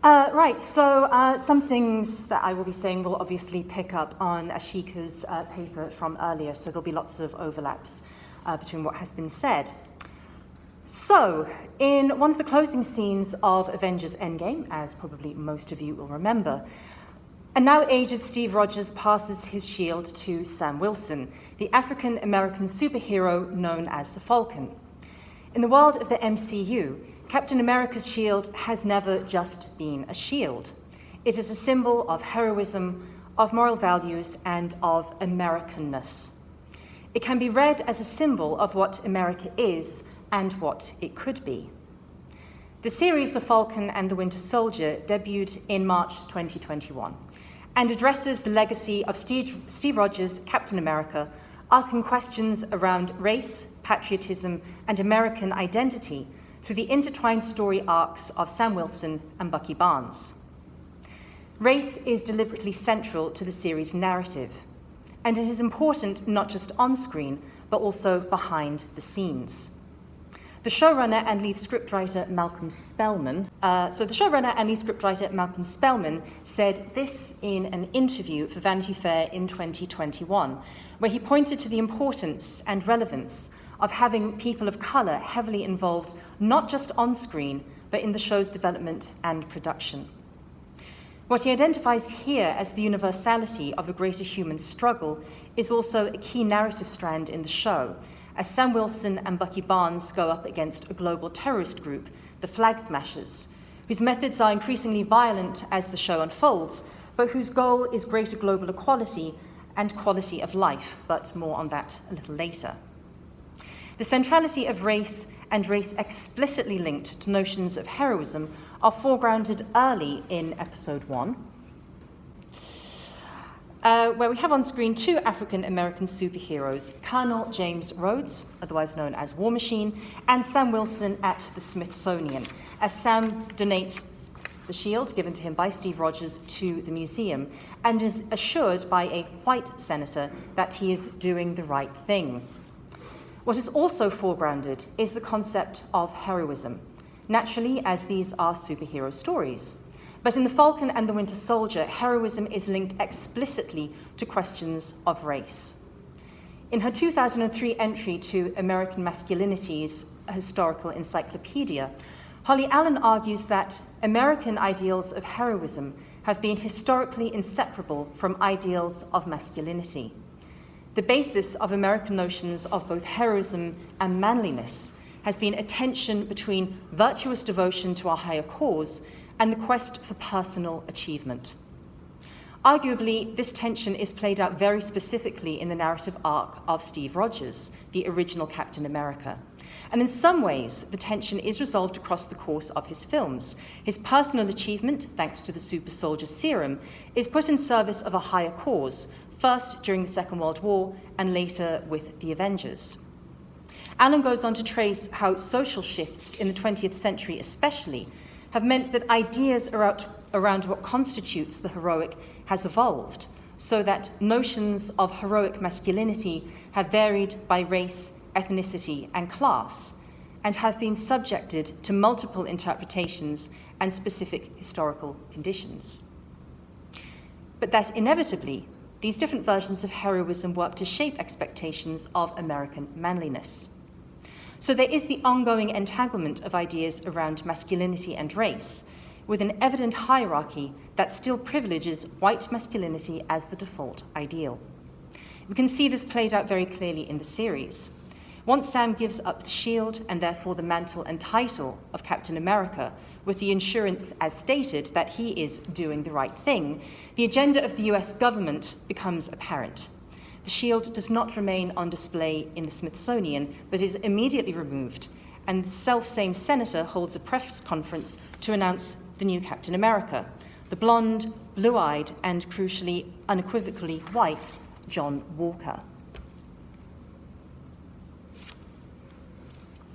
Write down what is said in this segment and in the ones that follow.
Some things that I will be saying will obviously pick up on Ashika's paper from earlier, so there'll be lots of overlaps between what has been said. So, in one of the closing scenes of Avengers Endgame, as probably most of you will remember, a now aged Steve Rogers passes his shield to Sam Wilson, the African-American superhero known as the Falcon. In the world of the MCU, Captain America's shield has never just been a shield. It is a symbol of heroism, of moral values, and of Americanness. It can be read as a symbol of what America is and what it could be. The series The Falcon and the Winter Soldier debuted in March 2021 and addresses the legacy of Steve Rogers' Captain America, asking questions around race, patriotism, and American identity through the intertwined story arcs of Sam Wilson and Bucky Barnes. Race is deliberately central to the series' narrative, and it is important not just on screen, but also behind the scenes. The showrunner and lead scriptwriter Malcolm Spellman said this in an interview for Vanity Fair in 2021, where he pointed to the importance and relevance of having people of colour heavily involved, not just on screen, but in the show's development and production. What he identifies here as the universality of a greater human struggle is also a key narrative strand in the show, as Sam Wilson and Bucky Barnes go up against a global terrorist group, the Flag Smashers, whose methods are increasingly violent as the show unfolds, but whose goal is greater global equality and quality of life, but more on that a little later. The centrality of race and race explicitly linked to notions of heroism are foregrounded early in episode 1, where we have on screen two African-American superheroes, Colonel James Rhodes, otherwise known as War Machine, and Sam Wilson at the Smithsonian, as Sam donates the shield given to him by Steve Rogers to the museum and is assured by a white senator that he is doing the right thing. What is also foregrounded is the concept of heroism, naturally, as these are superhero stories. But in The Falcon and the Winter Soldier, heroism is linked explicitly to questions of race. In her 2003 entry to American Masculinities, a historical encyclopedia, Holly Allen argues that American ideals of heroism have been historically inseparable from ideals of masculinity. The basis of American notions of both heroism and manliness has been a tension between virtuous devotion to our higher cause and the quest for personal achievement. Arguably, this tension is played out very specifically in the narrative arc of Steve Rogers, the original Captain America. And in some ways, the tension is resolved across the course of his films. His personal achievement, thanks to the super soldier serum, is put in service of a higher cause, first during the Second World War and later with the Avengers. Allen goes on to trace how social shifts in the 20th century especially have meant that ideas around what constitutes the heroic has evolved, so that notions of heroic masculinity have varied by race, ethnicity, and class, and have been subjected to multiple interpretations and specific historical conditions. But that inevitably, these different versions of heroism work to shape expectations of American manliness. So there is the ongoing entanglement of ideas around masculinity and race, with an evident hierarchy that still privileges white masculinity as the default ideal. We can see this played out very clearly in the series. Once Sam gives up the shield and therefore the mantle and title of Captain America, with the assurance, as stated, that he is doing the right thing, the agenda of the US government becomes apparent. The shield does not remain on display in the Smithsonian, but is immediately removed, and the self-same senator holds a press conference to announce the new Captain America, the blonde, blue-eyed, and crucially, unequivocally white John Walker.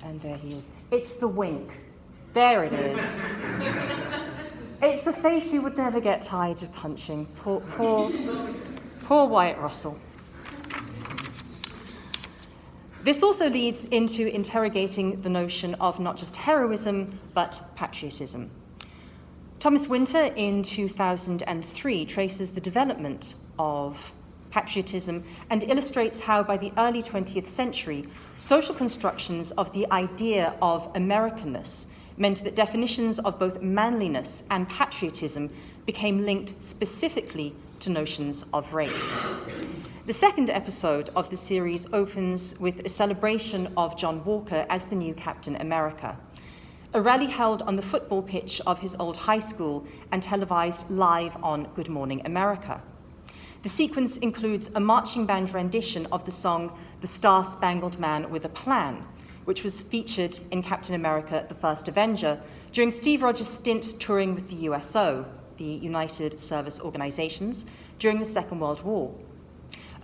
And there he is. It's the wink. There it is. It's a face you would never get tired of punching. Poor Wyatt Russell. This also leads into interrogating the notion of not just heroism, but patriotism. Thomas Winter in 2003 traces the development of patriotism and illustrates how by the early 20th century, social constructions of the idea of Americanness meant that definitions of both manliness and patriotism became linked specifically to notions of race. The second episode of the series opens with a celebration of John Walker as the new Captain America, a rally held on the football pitch of his old high school and televised live on Good Morning America. The sequence includes a marching band rendition of the song The Star-Spangled Man with a Plan, which was featured in Captain America: The First Avenger during Steve Rogers' stint touring with the USO, the United Service Organizations, during the Second World War.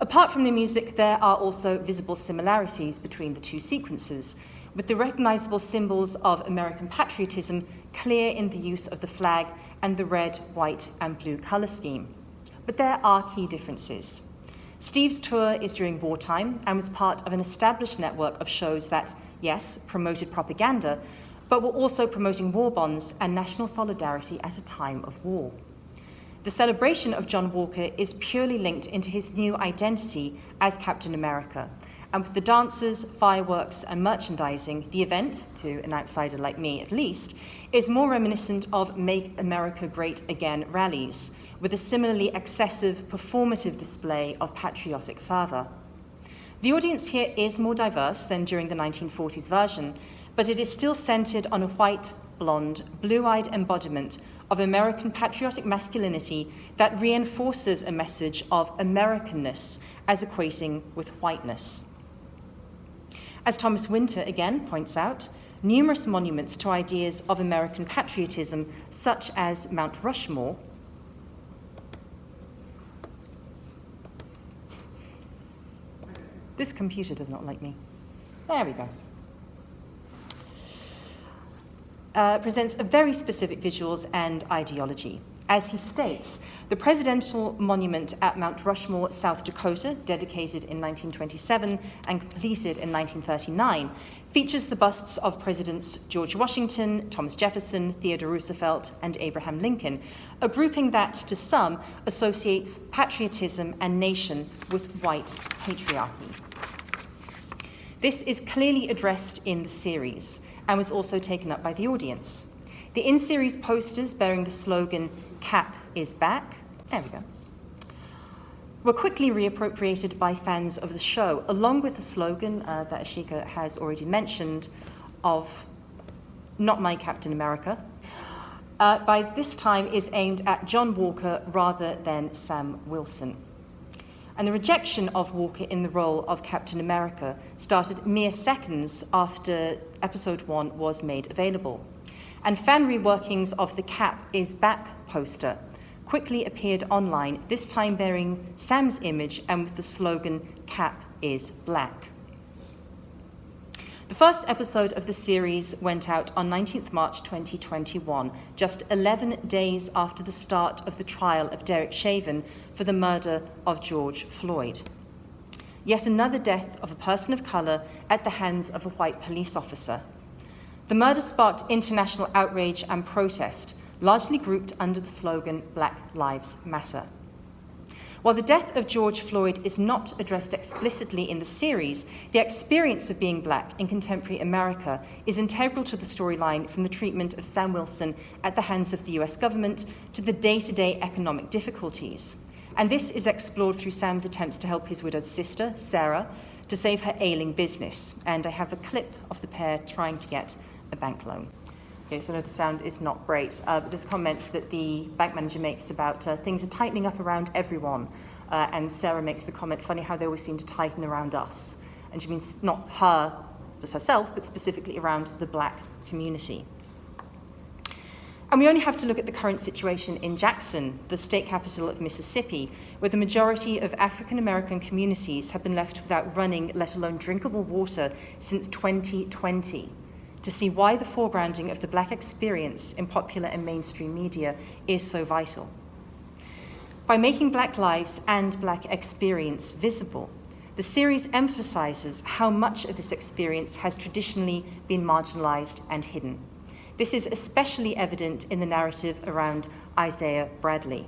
Apart from the music, there are also visible similarities between the two sequences, with the recognizable symbols of American patriotism clear in the use of the flag and the red, white, and blue color scheme. But there are key differences. Steve's tour is during wartime and was part of an established network of shows that, yes, promoted propaganda, but were also promoting war bonds and national solidarity at a time of war. The celebration of John Walker is purely linked into his new identity as Captain America, and with the dances, fireworks, and merchandising, the event, to an outsider like me at least, is more reminiscent of Make America Great Again rallies, with a similarly excessive performative display of patriotic fervor. The audience here is more diverse than during the 1940s version, but it is still centered on a white, blonde, blue-eyed embodiment of American patriotic masculinity that reinforces a message of Americanness as equating with whiteness. As Thomas Winter again points out, numerous monuments to ideas of American patriotism, such as Mount Rushmore, this computer does not like me. There we go. Presents a very specific visuals and ideology. As he states, the presidential monument at Mount Rushmore, South Dakota, dedicated in 1927 and completed in 1939, features the busts of Presidents George Washington, Thomas Jefferson, Theodore Roosevelt, and Abraham Lincoln, a grouping that, to some, associates patriotism and nation with white patriarchy. This is clearly addressed in the series and was also taken up by the audience. The in-series posters bearing the slogan, "Cap is back," there we go, were quickly reappropriated by fans of the show, along with the slogan that Ashika has already mentioned of "Not My Captain America," by this time is aimed at John Walker rather than Sam Wilson. And the rejection of Walker in the role of Captain America started mere seconds after episode 1 was made available. And fan reworkings of the Cap is Back poster quickly appeared online, this time bearing Sam's image and with the slogan, "Cap is black." The first episode of the series went out on 19th March 2021, just 11 days after the start of the trial of Derek Chauvin for the murder of George Floyd. Yet another death of a person of colour at the hands of a white police officer. The murder sparked international outrage and protest, largely grouped under the slogan Black Lives Matter. While the death of George Floyd is not addressed explicitly in the series, the experience of being black in contemporary America is integral to the storyline, from the treatment of Sam Wilson at the hands of the US government to the day-to-day economic difficulties. And this is explored through Sam's attempts to help his widowed sister, Sarah, to save her ailing business. And I have a clip of the pair trying to get a bank loan. Okay, so I know the sound is not great, but there's a comment that the bank manager makes about things are tightening up around everyone. And Sarah makes the comment, funny how they always seem to tighten around us. And she means not her, just herself, but specifically around the black community. And we only have to look at the current situation in Jackson, the state capital of Mississippi, where the majority of African American communities have been left without running, let alone drinkable water, since 2020. To see why the foregrounding of the black experience in popular and mainstream media is so vital. By making black lives and black experience visible, the series emphasizes how much of this experience has traditionally been marginalized and hidden. This is especially evident in the narrative around Isaiah Bradley.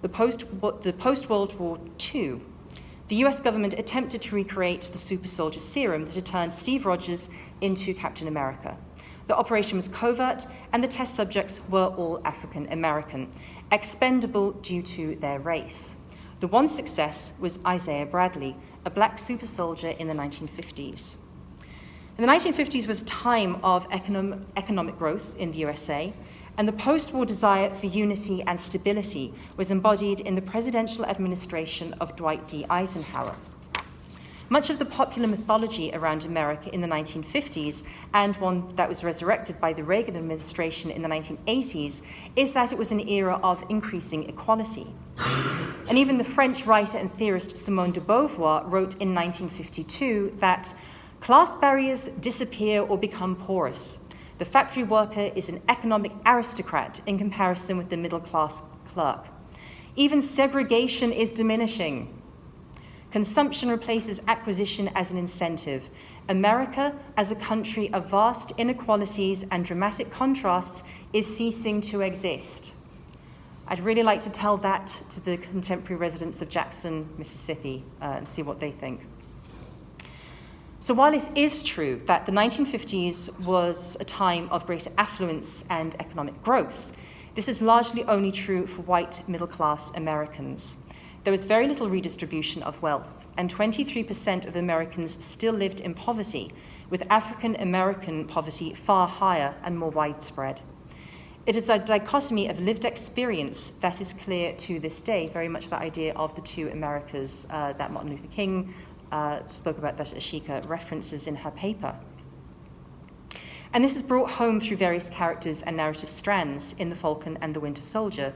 The post-World War II, the US government attempted to recreate the super soldier serum that had turned Steve Rogers into Captain America. The operation was covert, and the test subjects were all African American, expendable due to their race. The one success was Isaiah Bradley, a black super soldier in the 1950s. And the 1950s was a time of economic growth in the USA, and the post-war desire for unity and stability was embodied in the presidential administration of Dwight D. Eisenhower. Much of the popular mythology around America in the 1950s, and one that was resurrected by the Reagan administration in the 1980s, is that it was an era of increasing equality. And even the French writer and theorist Simone de Beauvoir wrote in 1952 that class barriers disappear or become porous. The factory worker is an economic aristocrat in comparison with the middle-class clerk. Even segregation is diminishing. Consumption replaces acquisition as an incentive. America, as a country of vast inequalities and dramatic contrasts, is ceasing to exist. I'd really like to tell that to the contemporary residents of Jackson, Mississippi, and see what they think. So while it is true that the 1950s was a time of greater affluence and economic growth, this is largely only true for white middle-class Americans. There was very little redistribution of wealth, and 23% of Americans still lived in poverty, with African American poverty far higher and more widespread. It is a dichotomy of lived experience that is clear to this day, very much the idea of the two Americas that Martin Luther King spoke about, that Ashika references in her paper. And this is brought home through various characters and narrative strands in The Falcon and the Winter Soldier,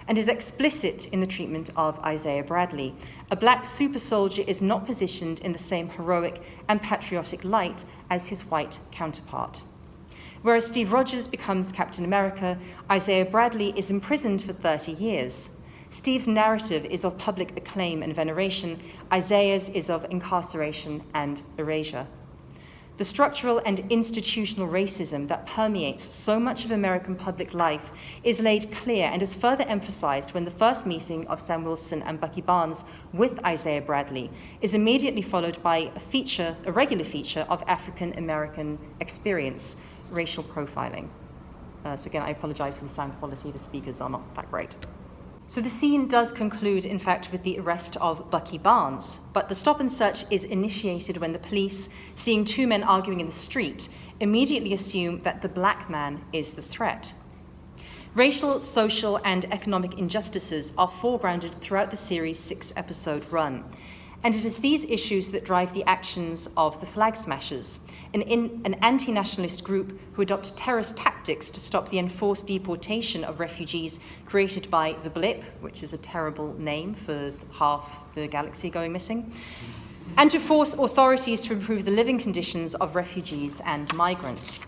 and is explicit in the treatment of Isaiah Bradley. A black super soldier is not positioned in the same heroic and patriotic light as his white counterpart. Whereas Steve Rogers becomes Captain America, Isaiah Bradley is imprisoned for 30 years. Steve's narrative is of public acclaim and veneration. Isaiah's is of incarceration and erasure. The structural and institutional racism that permeates so much of American public life is laid clear and is further emphasized when the first meeting of Sam Wilson and Bucky Barnes with Isaiah Bradley is immediately followed by a regular feature of African American experience, racial profiling. So again, I apologize for the sound quality. The speakers are not that great. So the scene does conclude, in fact, with the arrest of Bucky Barnes, but the stop and search is initiated when the police, seeing two men arguing in the street, immediately assume that the black man is the threat. Racial, social, and economic injustices are foregrounded throughout the series' 6-episode run, and it is these issues that drive the actions of the Flag Smashers, an anti-nationalist group who adopt terrorist tactics to stop the enforced deportation of refugees created by the Blip, which is a terrible name for half the galaxy going missing, and to force authorities to improve the living conditions of refugees and migrants.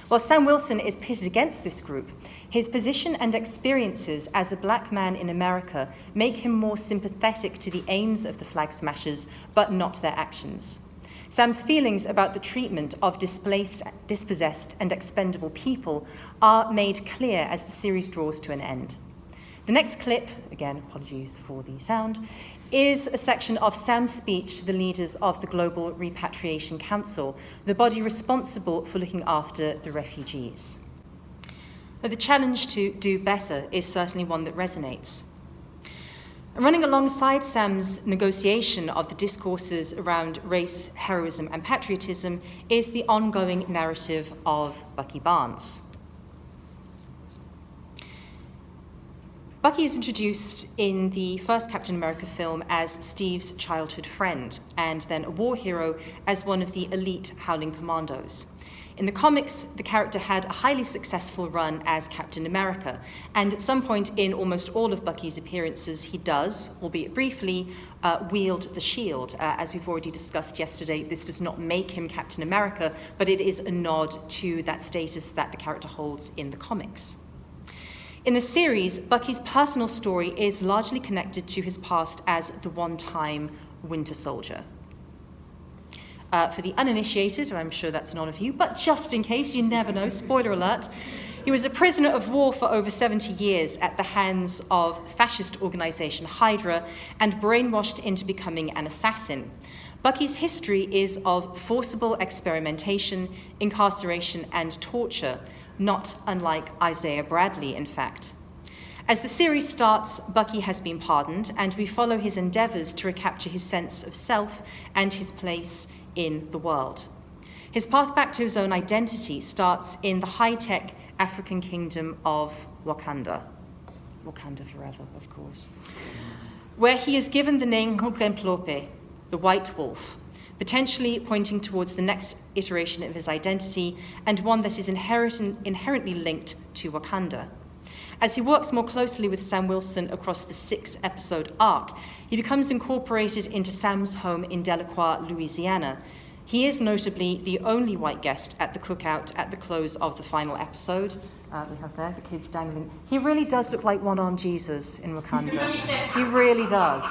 While Sam Wilson is pitted against this group, his position and experiences as a black man in America make him more sympathetic to the aims of the Flag Smashers, but not their actions. Sam's feelings about the treatment of displaced, dispossessed, and expendable people are made clear as the series draws to an end. The next clip, again, apologies for the sound, is a section of Sam's speech to the leaders of the Global Repatriation Council, the body responsible for looking after the refugees. But the challenge to do better is certainly one that resonates. Running alongside Sam's negotiation of the discourses around race, heroism, and patriotism is the ongoing narrative of Bucky Barnes. Bucky is introduced in the first Captain America film as Steve's childhood friend, and then a war hero as one of the elite Howling Commandos. In the comics, the character had a highly successful run as Captain America, and at some point in almost all of Bucky's appearances, he does, albeit briefly, wield the shield. As we've already discussed yesterday, this does not make him Captain America, but it is a nod to that status that the character holds in the comics. In the series, Bucky's personal story is largely connected to his past as the one-time Winter Soldier. For the uninitiated, I'm sure that's none of you, but just in case, you never know, spoiler alert, he was a prisoner of war for over 70 years at the hands of fascist organization Hydra and brainwashed into becoming an assassin. Bucky's history is of forcible experimentation, incarceration, and torture, not unlike Isaiah Bradley, in fact. As the series starts, Bucky has been pardoned, and we follow his endeavors to recapture his sense of self and his place in the world. His path back to his own identity starts in the high-tech African kingdom of Wakanda. Wakanda forever, of course. Where he is given the name Nkukemplope, the White Wolf, potentially pointing towards the next iteration of his identity and one that is inherently linked to Wakanda. As he works more closely with Sam Wilson across the 6-episode arc, he becomes incorporated into Sam's home in Delacroix, Louisiana. He is notably the only white guest at the cookout at the close of the final episode. We have there the kids dangling. He really does look like one-armed Jesus in Wakanda. He really does.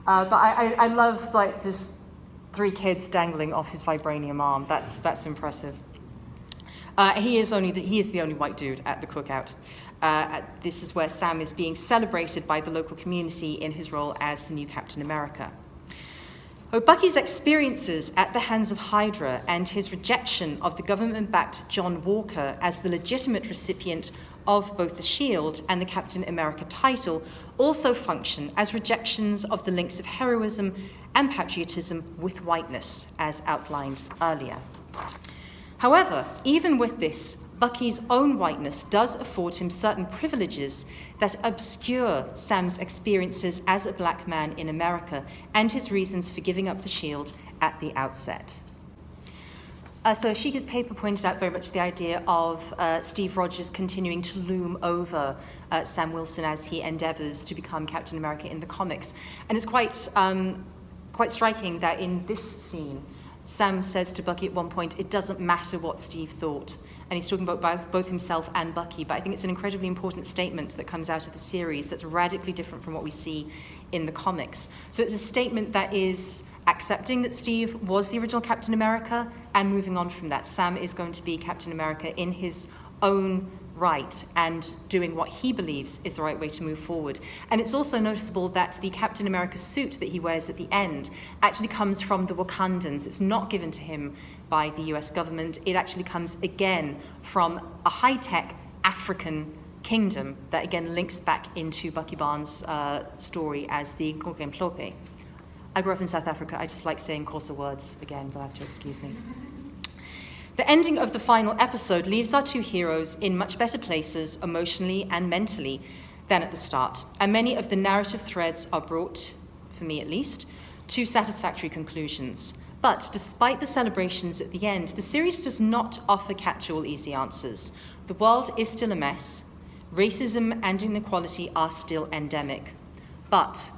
But I love like just 3 kids dangling off his vibranium arm. That's impressive. He is the only white dude at the cookout. This is where Sam is being celebrated by the local community in his role as the new Captain America. Bucky's experiences at the hands of Hydra and his rejection of the government-backed John Walker as the legitimate recipient of both the Shield and the Captain America title also function as rejections of the links of heroism and patriotism with whiteness, as outlined earlier. However, even with this, Bucky's own whiteness does afford him certain privileges that obscure Sam's experiences as a black man in America and his reasons for giving up the Shield at the outset. So Ashika's paper pointed out very much the idea of Steve Rogers continuing to loom over Sam Wilson as he endeavors to become Captain America in the comics. And it's quite striking that in this scene, Sam says to Bucky at one point, it doesn't matter what Steve thought. And he's talking about both himself and Bucky, but I think it's an incredibly important statement that comes out of the series that's radically different from what we see in the comics. So it's a statement that is accepting that Steve was the original Captain America and moving on from that. Sam is going to be Captain America in his own right and doing what he believes is the right way to move forward. And it's also noticeable that the Captain America suit that he wears at the end actually comes from the Wakandans. It's not given to him by the US government. It actually comes again from a high-tech African kingdom that again links back into Bucky Barnes' story as the Nkukemplope. I grew up in South Africa. I just like saying coarser words again. You'll have to excuse me. The ending of the final episode leaves our 2 heroes in much better places emotionally and mentally than at the start, and many of the narrative threads are brought, for me at least, to satisfactory conclusions. But despite the celebrations at the end, the series does not offer catch-all easy answers. The world is still a mess. Racism and inequality are still endemic. But,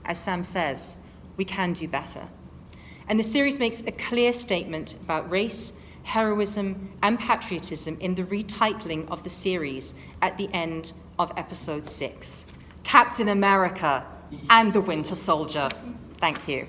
as Sam says, we can do better. And the series makes a clear statement about race, heroism, and patriotism in the retitling of the series at the end of episode 6. Captain America and the Winter Soldier. Thank you.